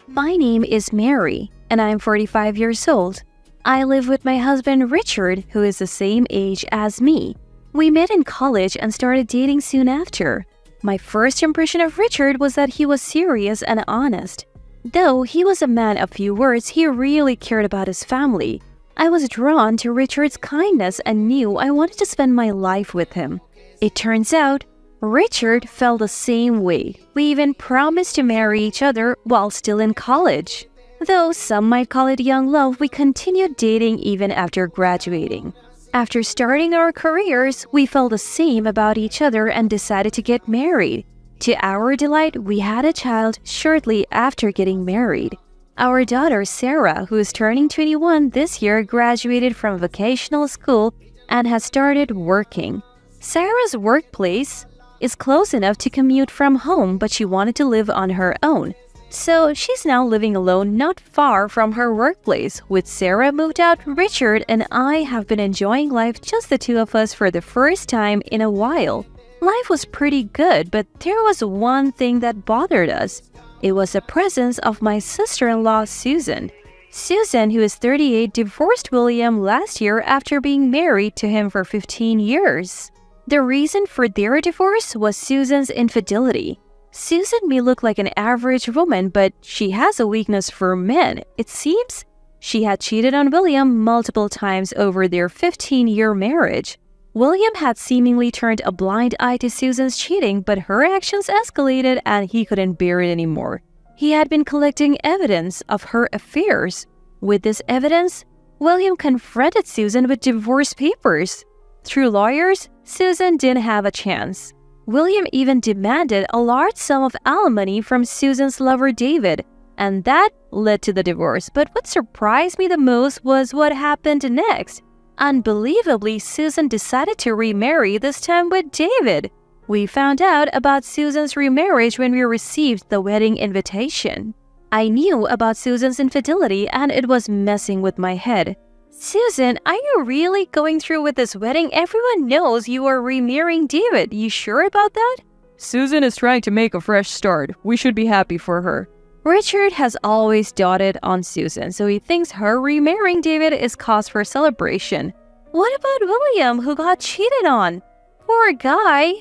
My name is Mary, and I'm 45 years old. I live with my husband Richard, who is the same age as me. We met in college and started dating soon after. My first impression of Richard was that he was serious and honest. Though he was a man of few words, he really cared about his family. I was drawn to Richard's kindness and knew I wanted to spend my life with him. It turns out, Richard felt the same way. We even promised to marry each other while still in college. Though some might call it young love, we continued dating even after graduating. After starting our careers, we felt the same about each other and decided to get married. To our delight, we had a child shortly after getting married. Our daughter Sarah, who is turning 21 this year, graduated from vocational school and has started working. Sarah's workplace is close enough to commute from home, but she wanted to live on her own. So she's now living alone not far from her workplace. With Sarah moved out, Richard and I have been enjoying life, just the two of us, for the first time in a while. Life was pretty good, but there was one thing that bothered us. It was the presence of my sister-in-law, Susan. Susan, who is 38, divorced William last year after being married to him for 15 years. The reason for their divorce was Susan's infidelity. Susan may look like an average woman, but she has a weakness for men. It seems she had cheated on William multiple times over their 15-year marriage. William had seemingly turned a blind eye to Susan's cheating, but her actions escalated and he couldn't bear it anymore. He had been collecting evidence of her affairs. With this evidence, William confronted Susan with divorce papers. Through lawyers, Susan didn't have a chance. William even demanded a large sum of alimony from Susan's lover David, and that led to the divorce. But what surprised me the most was what happened next. Unbelievably, Susan decided to remarry, this time with David. We found out about Susan's remarriage when we received the wedding invitation. I knew about Susan's infidelity and it was messing with my head. Susan, are you really going through with this wedding? Everyone knows you are remarrying David. You sure about that? Susan is trying to make a fresh start. We should be happy for her. Richard has always doted on Susan, so he thinks her remarrying David is cause for celebration. What about William, who got cheated on? Poor guy.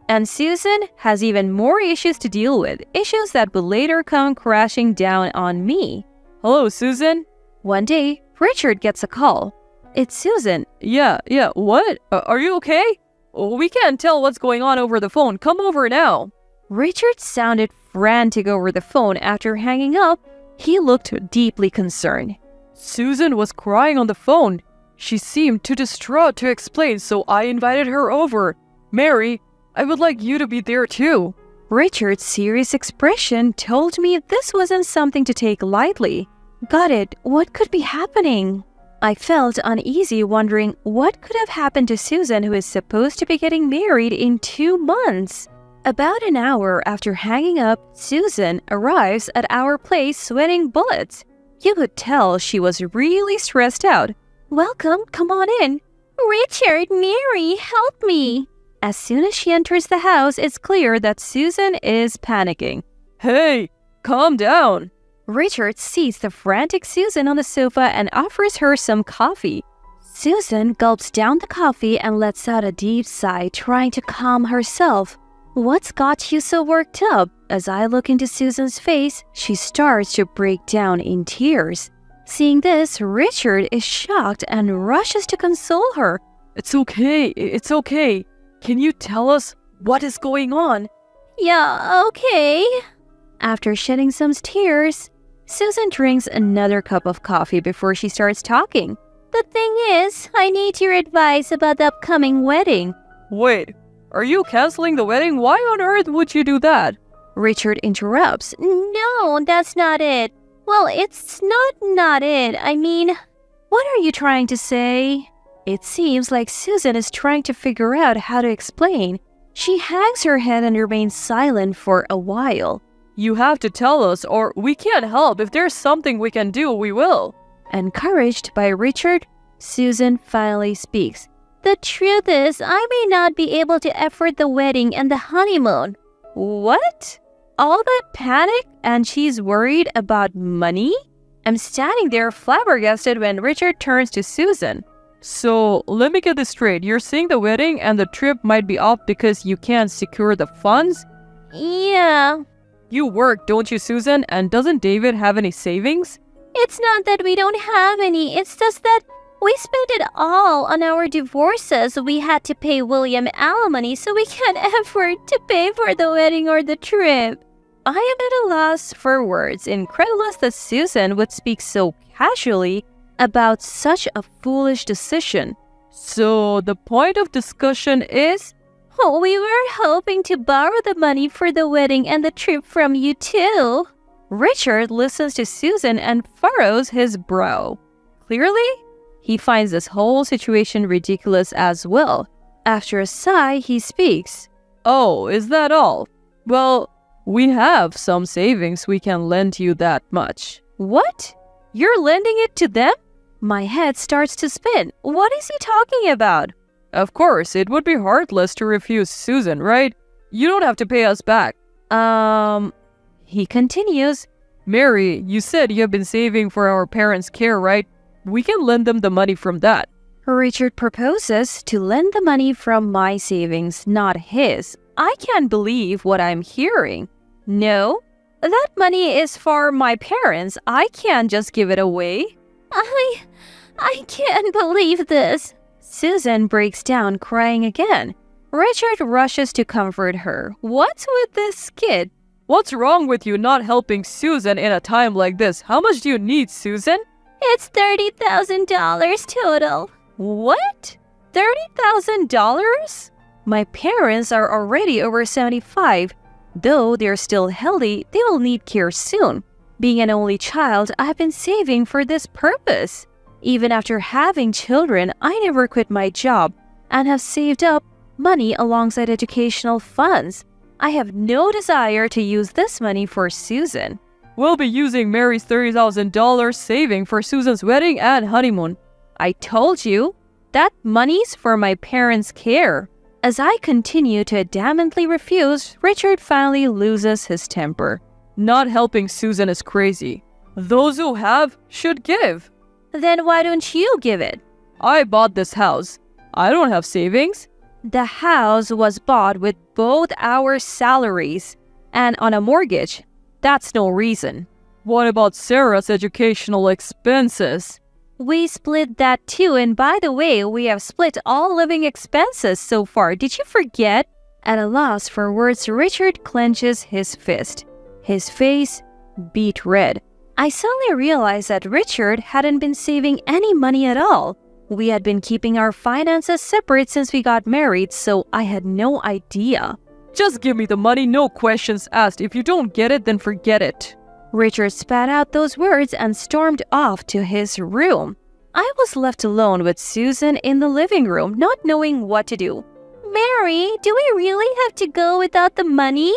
And Susan has even more issues to deal with, issues that will later come crashing down on me. Hello, Susan? One day, Richard gets a call. It's Susan. Yeah, what? Are you okay? We can't tell what's going on over the phone. Come over now. Richard sounded frantic over the phone. After hanging up, he looked deeply concerned. Susan was crying on the phone. She seemed too distraught to explain, so I invited her over. Mary, I would like you to be there too. Richard's serious expression told me this wasn't something to take lightly. Got it. What could be happening? I felt uneasy, wondering what could have happened to Susan, who is supposed to be getting married in 2 months. About an hour after hanging up, Susan arrives at our place sweating bullets. You could tell she was really stressed out. Welcome, come on in. Richard, Mary, help me. As soon as she enters the house, it's clear that Susan is panicking. Hey, calm down. Richard sees the frantic Susan on the sofa and offers her some coffee. Susan gulps down the coffee and lets out a deep sigh, trying to calm herself. What's got you so worked up? As I look into Susan's face, she starts to break down in tears. Seeing this, Richard is shocked and rushes to console her. It's okay. Can you tell us what is going on? Yeah, okay. After shedding some tears, Susan drinks another cup of coffee before she starts talking. The thing is, I need your advice about the upcoming wedding. Wait, are you canceling the wedding? Why on earth would you do that? Richard interrupts. No, that's not it. Well, it's not it. I mean, what are you trying to say? It seems like Susan is trying to figure out how to explain. She hangs her head and remains silent for a while. You have to tell us, or we can't help. If there's something we can do, we will. Encouraged by Richard, Susan finally speaks. The truth is, I may not be able to afford the wedding and the honeymoon. What? All that panic and she's worried about money? I'm standing there flabbergasted when Richard turns to Susan. So, let me get this straight. You're saying the wedding and the trip might be off because you can't secure the funds? Yeah. You work, don't you, Susan? And doesn't David have any savings? It's not that we don't have any, it's just that we spent it all on our divorces. We had to pay William alimony, so we can't afford to pay for the wedding or the trip. I am at a loss for words, incredulous that Susan would speak so casually about such a foolish decision. So, the point of discussion is? Oh, we were hoping to borrow the money for the wedding and the trip from you too. Richard listens to Susan and furrows his brow. Clearly, he finds this whole situation ridiculous as well. After a sigh, he speaks. Oh, is that all? Well, we have some savings we can lend you that much. What? You're lending it to them? My head starts to spin. What is he talking about? Of course, it would be heartless to refuse Susan, right? You don't have to pay us back. He continues. Mary, you said you have been saving for our parents' care, right? We can lend them the money from that. Richard proposes to lend the money from my savings, not his. I can't believe what I'm hearing. No, that money is for my parents. I can't just give it away. I can't believe this. Susan breaks down crying again. Richard rushes to comfort her. What's with this kid? What's wrong with you not helping Susan in a time like this? How much do you need, Susan? It's $30,000 total. What? $30,000? My parents are already over 75. Though they're still healthy, they will need care soon. Being an only child, I've been saving for this purpose. Even after having children, I never quit my job and have saved up money alongside educational funds. I have no desire to use this money for Susan. We'll be using Mary's $30,000 saving for Susan's wedding and honeymoon. I told you, that money's for my parents' care. As I continue to adamantly refuse, Richard finally loses his temper. Not helping Susan is crazy. Those who have should give. Then why don't you give it? I bought this house. I don't have savings. The house was bought with both our salaries and on a mortgage. That's no reason. What about Sarah's educational expenses? We split that too, and by the way, we have split all living expenses so far. Did you forget? At a loss for words, Richard clenches his fist. His face beat red. I suddenly realized that Richard hadn't been saving any money at all. We had been keeping our finances separate since we got married, so I had no idea. Just give me the money, no questions asked. If you don't get it, then forget it. Richard spat out those words and stormed off to his room. I was left alone with Susan in the living room, not knowing what to do. Mary, do we really have to go without the money?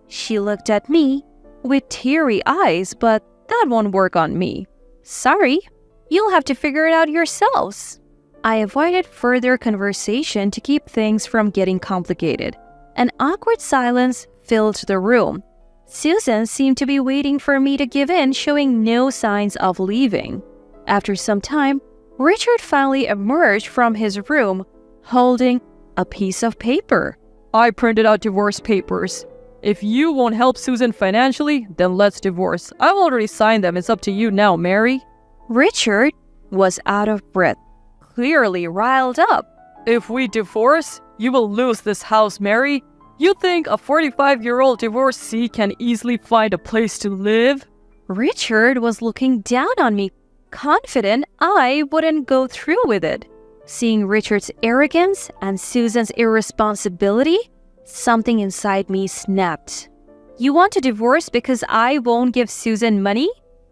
She looked at me with teary eyes, but that won't work on me. Sorry, you'll have to figure it out yourselves. I avoided further conversation to keep things from getting complicated. An awkward silence filled the room. Susan seemed to be waiting for me to give in, showing no signs of leaving. After some time, Richard finally emerged from his room, holding a piece of paper. I printed out divorce papers. If you won't help Susan financially, then let's divorce. I've already signed them. It's up to you now, Mary. Richard was out of breath, clearly riled up. If we divorce, you will lose this house, Mary. You think a 45-year-old divorcee can easily find a place to live? Richard was looking down on me, confident I wouldn't go through with it. Seeing Richard's arrogance and Susan's irresponsibility, something inside me snapped. You want to divorce because I won't give Susan money?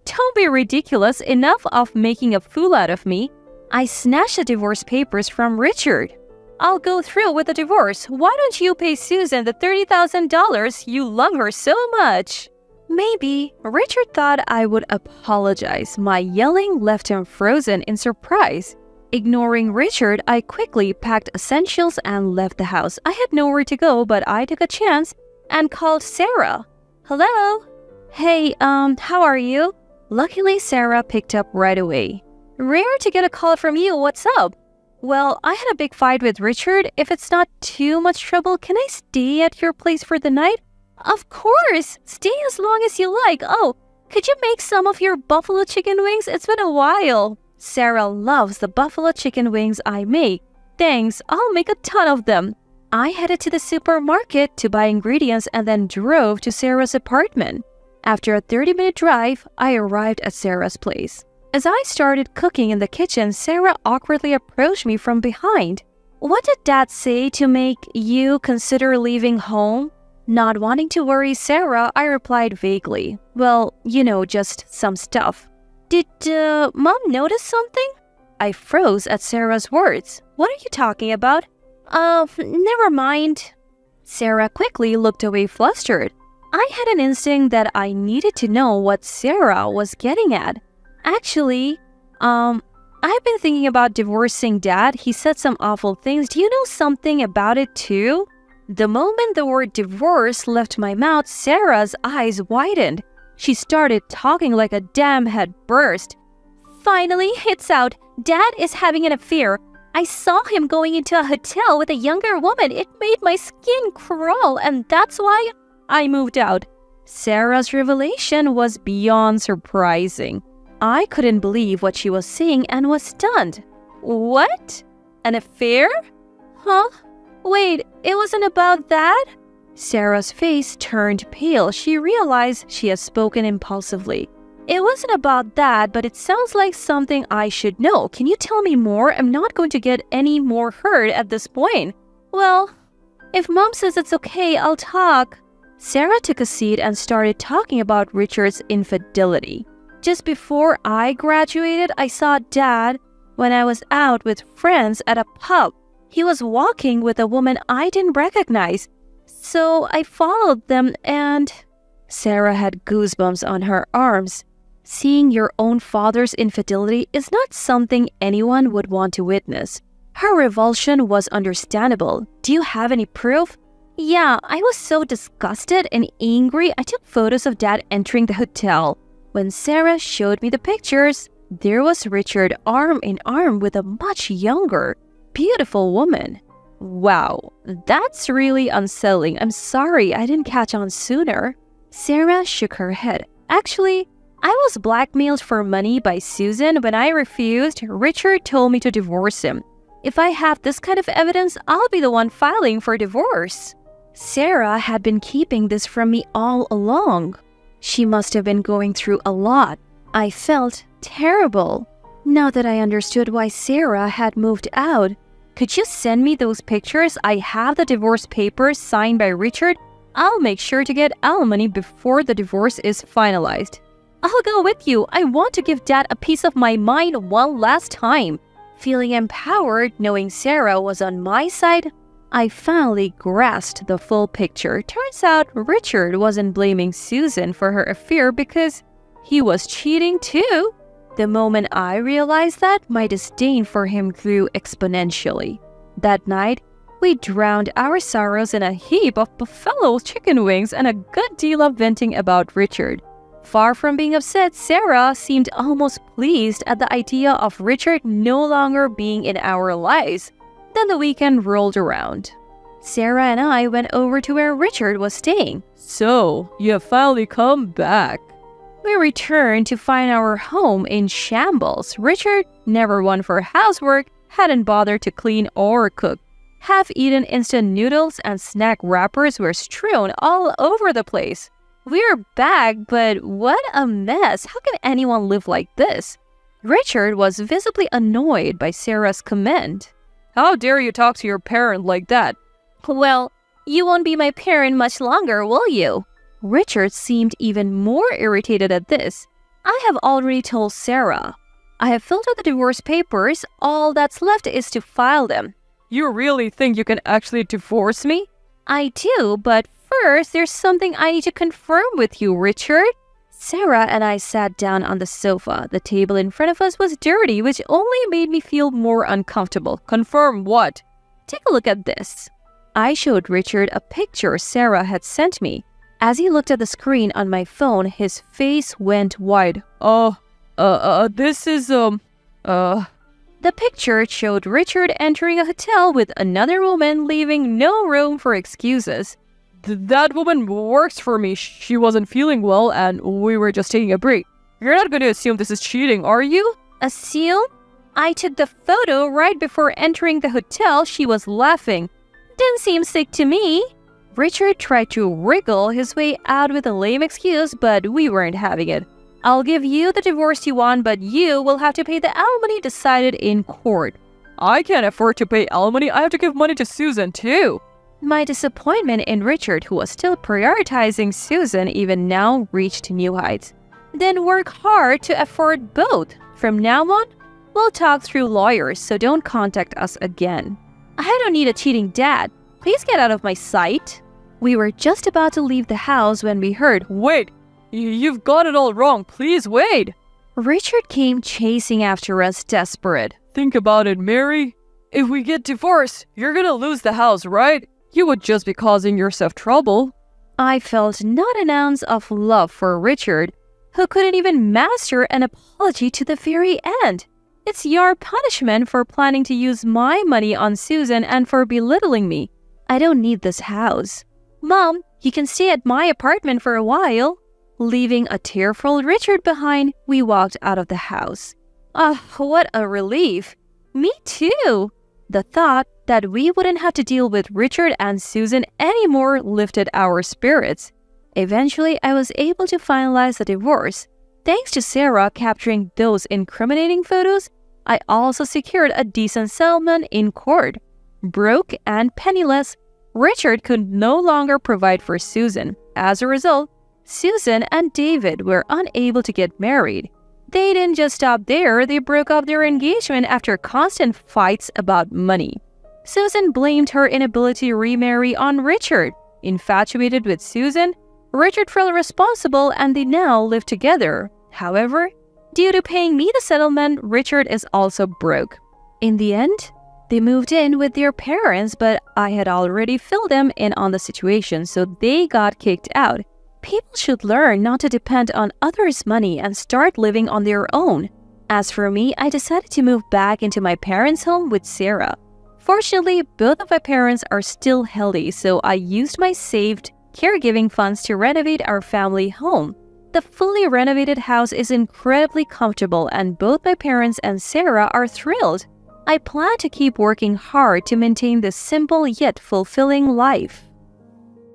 Don't be ridiculous. Enough of making a fool out of me. I snatched the divorce papers from Richard. I'll go through with the divorce. Why don't you pay Susan the $30,000? You love her so much. Maybe Richard thought I would apologize. My yelling left him frozen in surprise. Ignoring Richard, I quickly packed essentials and left the house. I had nowhere to go, but I took a chance and called Sarah. Hello? Hey, how are you? Luckily, Sarah picked up right away. Rare to get a call from you, what's up? Well, I had a big fight with Richard. If it's not too much trouble, can I stay at your place for the night? Of course! Stay as long as you like. Oh, could you make some of your buffalo chicken wings? It's been a while. Sarah loves the buffalo chicken wings I make. Thanks, I'll make a ton of them. I headed to the supermarket to buy ingredients and then drove to Sarah's apartment. After a 30-minute drive, I arrived at Sarah's place. As I started cooking in the kitchen, Sarah awkwardly approached me from behind. What did Dad say to make you consider leaving home? Not wanting to worry Sarah, I replied vaguely. Well, just some stuff. Did Mom notice something? I froze at Sarah's words. What are you talking about? Never mind. Sarah quickly looked away flustered. I had an instinct that I needed to know what Sarah was getting at. Actually, I've been thinking about divorcing Dad. He said some awful things. Do you know something about it too? The moment the word divorce left my mouth, Sarah's eyes widened. She started talking like a dam had burst. Finally, it's out. Dad is having an affair. I saw him going into a hotel with a younger woman. It made my skin crawl, and that's why I moved out. Sarah's revelation was beyond surprising. I couldn't believe what she was saying and was stunned. What? An affair? Huh? Wait, it wasn't about that? Sarah's face turned pale. She realized she had spoken impulsively. It wasn't about that, but it sounds like something I should know. Can you tell me more? I'm not going to get any more hurt at this point. Well, if Mom says it's okay, I'll talk. Sarah took a seat and started talking about Richard's infidelity. Just before I graduated, I saw Dad when I was out with friends at a pub. He was walking with a woman I didn't recognize. So I followed them and... Sarah had goosebumps on her arms. Seeing your own father's infidelity is not something anyone would want to witness. Her revulsion was understandable. Do you have any proof? Yeah, I was so disgusted and angry, I took photos of Dad entering the hotel. When Sarah showed me the pictures, there was Richard arm in arm with a much younger, beautiful woman. Wow, that's really unsettling. I'm sorry I didn't catch on sooner. Sarah shook her head. Actually, I was blackmailed for money by Susan. When I refused, Richard told me to divorce him. If I have this kind of evidence, I'll be the one filing for divorce. Sarah had been keeping this from me all along. She must have been going through a lot. I felt terrible. Now that I understood why Sarah had moved out, could you send me those pictures? I have the divorce papers signed by Richard. I'll make sure to get alimony before the divorce is finalized. I'll go with you. I want to give Dad a piece of my mind one last time. Feeling empowered, knowing Sarah was on my side, I finally grasped the full picture. Turns out Richard wasn't blaming Susan for her affair because he was cheating too. The moment I realized that, my disdain for him grew exponentially. That night, we drowned our sorrows in a heap of buffalo chicken wings and a good deal of venting about Richard. Far from being upset, Sarah seemed almost pleased at the idea of Richard no longer being in our lives. Then the weekend rolled around. Sarah and I went over to where Richard was staying. So, you have finally come back. We returned to find our home in shambles. Richard, never one for housework, hadn't bothered to clean or cook. Half-eaten instant noodles and snack wrappers were strewn all over the place. We're back, but what a mess. How can anyone live like this? Richard was visibly annoyed by Sarah's comment. How dare you talk to your parent like that? Well, you won't be my parent much longer, will you? Richard seemed even more irritated at this. I have already told Sarah. I have filled out the divorce papers. All that's left is to file them. You really think you can actually divorce me? I do, but first, there's something I need to confirm with you, Richard. Sarah and I sat down on the sofa. The table in front of us was dirty, which only made me feel more uncomfortable. Confirm what? Take a look at this. I showed Richard a picture Sarah had sent me. As he looked at the screen on my phone, his face went wide. This is, The picture showed Richard entering a hotel with another woman, leaving no room for excuses. That woman works for me. She wasn't feeling well and we were just taking a break. You're not going to assume this is cheating, are you? Assume? I took the photo right before entering the hotel. She was laughing. Didn't seem sick to me. Richard tried to wriggle his way out with a lame excuse, but we weren't having it. I'll give you the divorce you want, but you will have to pay the alimony decided in court. I can't afford to pay alimony. I have to give money to Susan, too. My disappointment in Richard, who was still prioritizing Susan, even now reached new heights. Then work hard to afford both. From now on, we'll talk through lawyers, so don't contact us again. I don't need a cheating dad. Please get out of my sight. We were just about to leave the house when we heard, Wait, you've got it all wrong. Please wait. Richard came chasing after us, desperate. Think about it, Mary. If we get divorced, you're gonna lose the house, right? You would just be causing yourself trouble. I felt not an ounce of love for Richard, who couldn't even master an apology to the very end. It's your punishment for planning to use my money on Susan and for belittling me. I don't need this house. Mom, you can stay at my apartment for a while. Leaving a tearful Richard behind, we walked out of the house. What a relief. Me too. The thought that we wouldn't have to deal with Richard and Susan anymore lifted our spirits. Eventually, I was able to finalize the divorce. Thanks to Sarah capturing those incriminating photos, I also secured a decent settlement in court. Broke and penniless, Richard could no longer provide for Susan. As a result, Susan and David were unable to get married. They didn't just stop there, they broke up their engagement after constant fights about money. Susan blamed her inability to remarry on Richard. Infatuated with Susan, Richard felt responsible and they now live together. However, due to paying me the settlement, Richard is also broke. In the end, they moved in with their parents, but I had already filled them in on the situation, so they got kicked out. People should learn not to depend on others' money and start living on their own. As for me, I decided to move back into my parents' home with Sarah. Fortunately, both of my parents are still healthy, so I used my saved caregiving funds to renovate our family home. The fully renovated house is incredibly comfortable and both my parents and Sarah are thrilled. I plan to keep working hard to maintain this simple yet fulfilling life.